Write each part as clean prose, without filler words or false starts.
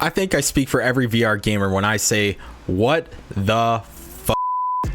I think I speak for every VR gamer when I say, what the f***?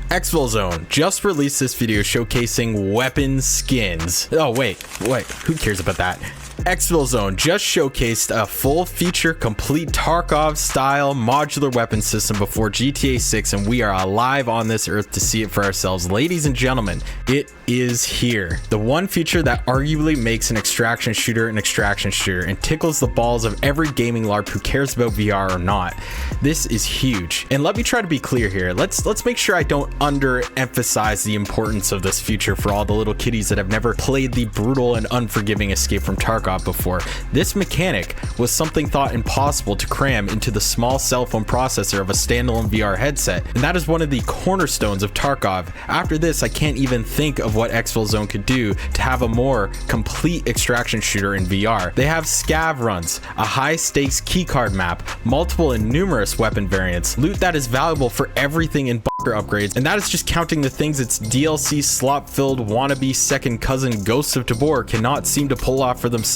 ExfilZone just released this video showcasing weapon skins. Oh, wait, who cares about that? ExfilZone just showcased a full feature complete Tarkov style modular weapon system before GTA 6, and we are alive on this earth to see it for ourselves. Ladies and gentlemen, it is here. The one feature that arguably makes an extraction shooter and tickles the balls of every gaming LARP who cares about VR or not. This is huge. And let me try to be clear here. Let's make sure I don't underemphasize the importance of this feature for all the little kiddies that have never played the brutal and unforgiving Escape from Tarkov before. This mechanic was something thought impossible to cram into the small cell phone processor of a standalone VR headset, and that is one of the cornerstones of Tarkov. After this, I can't even think of what ExfilZone could do to have a more complete extraction shooter in VR. They have scav runs, a high stakes keycard map, multiple and numerous weapon variants, loot that is valuable for everything in bunker upgrades, and that is just counting the things its DLC slop filled wannabe second cousin Ghosts of Tabor cannot seem to pull off for themselves.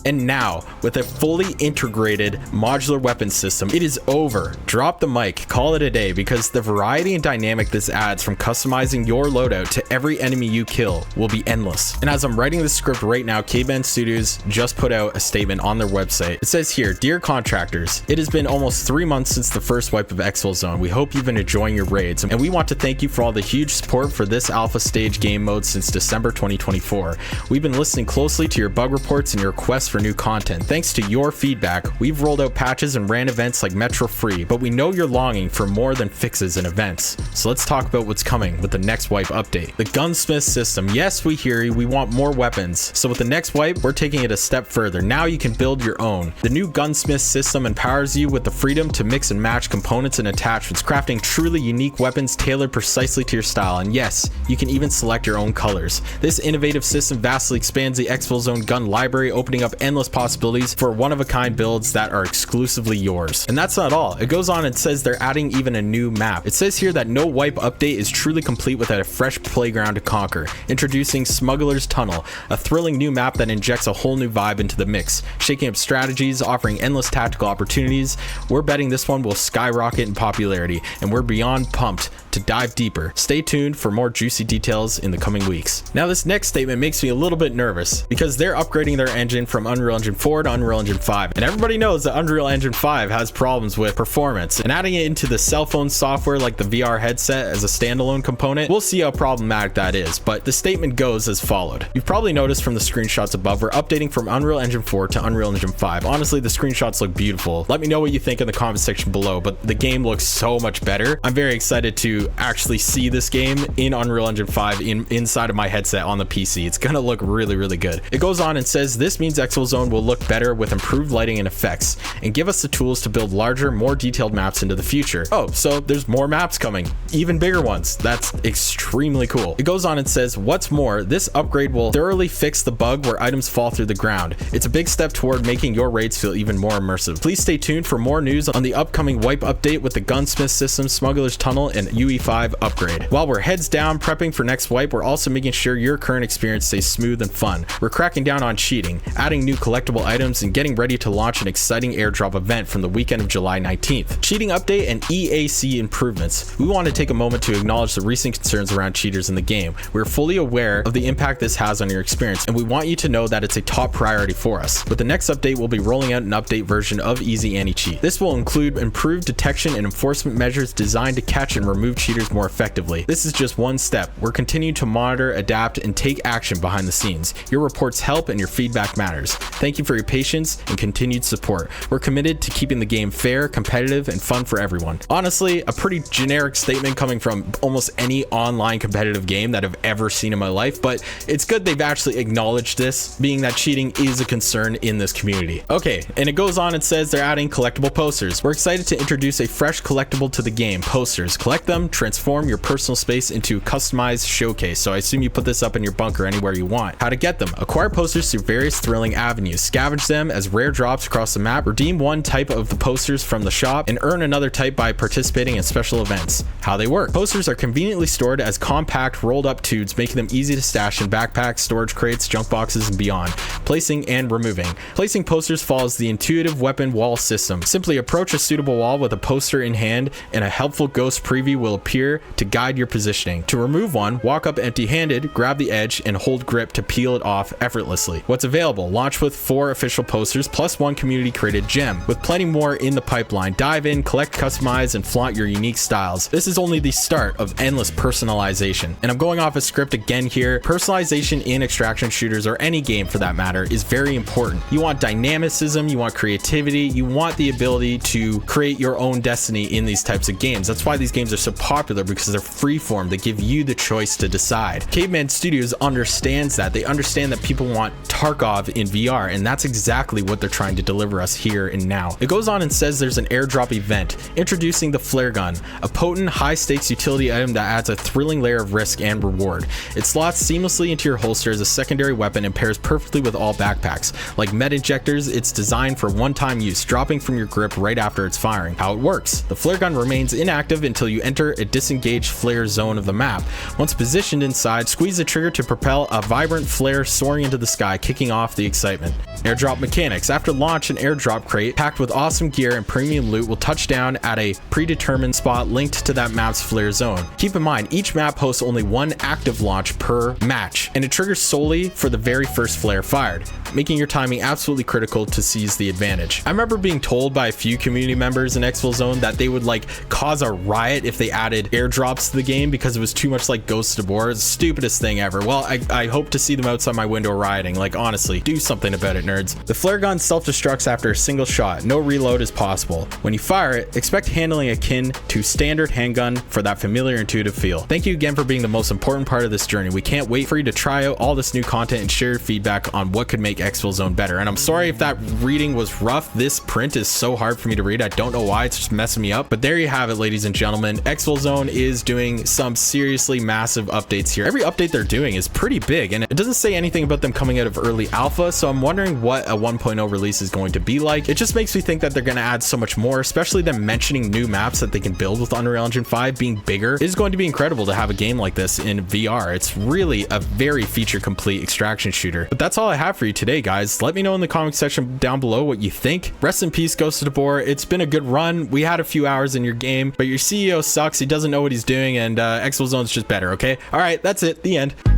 And now, with a fully integrated modular weapon system, it is over. Drop the mic, call it a day, because the variety and dynamic this adds from customizing your loadout to every enemy you kill will be endless. And as I'm writing this script right now, K-Band Studios just put out a statement on their website. It says here, "Dear contractors, it has been almost 3 months since the first wipe of ExfilZone. We hope you've been enjoying your raids, and we want to thank you for all the huge support for this alpha stage game mode since December 2024. We've been listening closely to your bug reports and your requests for new content. Thanks to your feedback, we've rolled out patches and ran events like Metro Free, but we know you're longing for more than fixes and events. So let's talk about what's coming with the next wipe update. The gunsmith system. Yes, we hear you. We want more weapons. So with the next wipe, we're taking it a step further. Now you can build your own. The new gunsmith system empowers you with the freedom to mix and match components and attachments, crafting truly unique weapons tailored precisely to your style. And yes, you can even select your own colors. This innovative system vastly expands the ExfilZone gun library, opening up endless possibilities for one-of-a-kind builds that are exclusively yours. And that's not all. It goes on and says they're adding even a new map. It says here that no wipe update is truly complete without a fresh playground to conquer. Introducing Smuggler's Tunnel, a thrilling new map that injects a whole new vibe into the mix, shaking up strategies, offering endless tactical opportunities. We're betting this one will skyrocket in popularity, and we're beyond pumped to dive deeper. Stay tuned for more juicy details in the coming weeks. Now, this next statement makes me a little bit nervous because they're upgrading their engine from Unreal Engine 4 to Unreal Engine 5, and everybody knows that Unreal Engine 5 has problems with performance, and adding it into the cell phone software like the VR headset as a standalone component, we'll see how problematic that is. But the statement goes as followed. You've probably noticed from the screenshots above, we're updating from Unreal Engine 4 to Unreal Engine 5. Honestly, the screenshots look beautiful. Let me know what you think in the comment section below, but the game looks so much better. I'm very excited to actually see this game in Unreal Engine 5 inside of my headset on the PC. It's gonna look really, really good. It goes on and says this means ExfilZone will look better with improved lighting and effects, and give us the tools to build larger, more detailed maps into the future. Oh, so there's more maps coming, even bigger ones. That's extremely cool. It goes on and says, what's more, this upgrade will thoroughly fix the bug where items fall through the ground. It's a big step toward making your raids feel even more immersive. Please stay tuned for more news on the upcoming wipe update with the gunsmith system, Smuggler's Tunnel, and UE5 upgrade. While we're heads down prepping for next wipe, we're also making sure your current experience stays smooth and fun. We're cracking down on cheating, adding new collectible items, and getting ready to launch an exciting airdrop event from the weekend of July 19th. Cheating update and EAC improvements. We want to take a moment to acknowledge the recent concerns around cheaters in the game. We're fully aware of the impact this has on your experience, and we want you to know that it's a top priority for us. With the next update, we'll be rolling out an update version of Easy Anti-Cheat. This will include improved detection and enforcement measures designed to catch and remove cheaters more effectively. This is just one step. We're continuing to monitor, adapt, and take action behind the scenes. Your reports help and your feedback matters. Thank you for your patience and continued support. We're committed to keeping the game fair, competitive, and fun for everyone. Honestly, a pretty generic statement coming from almost any online competitive game that I've ever seen in my life, but it's good they've actually acknowledged this, being that cheating is a concern in this community. Okay, and it goes on and says they're adding collectible posters. We're excited to introduce a fresh collectible to the game, posters. Collect them transform your personal space into a customized showcase. So I assume you put this up in your bunker anywhere you want. How to get them: acquire posters through various thrilling avenues, scavenge them as rare drops across the map, redeem one type of the posters from the shop, and earn another type by participating in special events. How they work: posters are conveniently stored as compact rolled up tubes, making them easy to stash in backpacks, storage crates, junk boxes, and beyond. Placing and removing: placing posters follows the intuitive weapon wall system. Simply approach a suitable wall with a poster in hand and a helpful ghost preview will appear to guide your positioning. To remove one, walk up empty-handed, grab the edge, and hold grip to peel it off effortlessly. What's available: launch with 4 official posters plus 1 community created gem, with plenty more in the pipeline. Dive in, collect, customize, and flaunt your unique styles. This is only the start of endless personalization. And I'm going off a script again here. Personalization in extraction shooters, or any game for that matter, is very important. You want dynamicism, you want creativity, you want the ability to create your own destiny in these types of games. That's why these games are so popular, because they're freeform. They give you the choice to decide. Caveman Studios understands that. They understand that people want Tarkov in VR, and that's exactly what they're trying to deliver us here and now. It goes on and says there's an airdrop event introducing the flare gun, a potent high-stakes utility item that adds a thrilling layer of risk and reward. It slots seamlessly into your holster as a secondary weapon and pairs perfectly with all backpacks. Like med injectors, it's designed for one-time use, dropping from your grip right after it's firing. How it works: the flare gun remains inactive until you enter a disengaged flare zone of the map. Once positioned inside, squeeze the trigger to propel a vibrant flare soaring into the sky, kicking off the excitement. Airdrop mechanics: after launch, an airdrop crate packed with awesome gear and premium loot will touch down at a predetermined spot linked to that map's flare zone. Keep in mind, each map hosts only 1 active launch per match, and it triggers solely for the very first flare fired, making your timing absolutely critical to seize the advantage. I remember being told by a few community members in ExfilZone that they would like cause a riot if they added airdrops to the game because it was too much like Ghost of War. It's the stupidest thing ever. Well, I hope to see them outside my window rioting. Like, honestly, do something about it, nerds. The flare gun self-destructs after a single shot. No reload is possible. When you fire it, expect handling akin to standard handgun for that familiar intuitive feel. Thank you again for being the most important part of this journey. We can't wait for you to try out all this new content and share your feedback on what could make ExfilZone better. And I'm sorry if that reading was rough. This print is so hard for me to read. I don't know why. It's just messing me up. But there you have it, ladies and gentlemen. ExfilZone is doing some seriously massive updates here. Every update they're doing is pretty big, and it doesn't say anything about them coming out of early alpha, so I'm wondering what a 1.0 release is going to be like. It just makes me think that they're going to add so much more, especially them mentioning new maps that they can build with Unreal Engine 5 being bigger. It is going to be incredible to have a game like this in VR. It's really a very feature complete extraction shooter. But that's all I have for you today, guys. Let me know in the comment section down below what you think. Rest in peace, Ghost of War. It's been a good run. We had a few hours in your game, but your CEO sucks. He doesn't know what he's doing, and ExfilZone's just better, okay? All right, that's it. The end.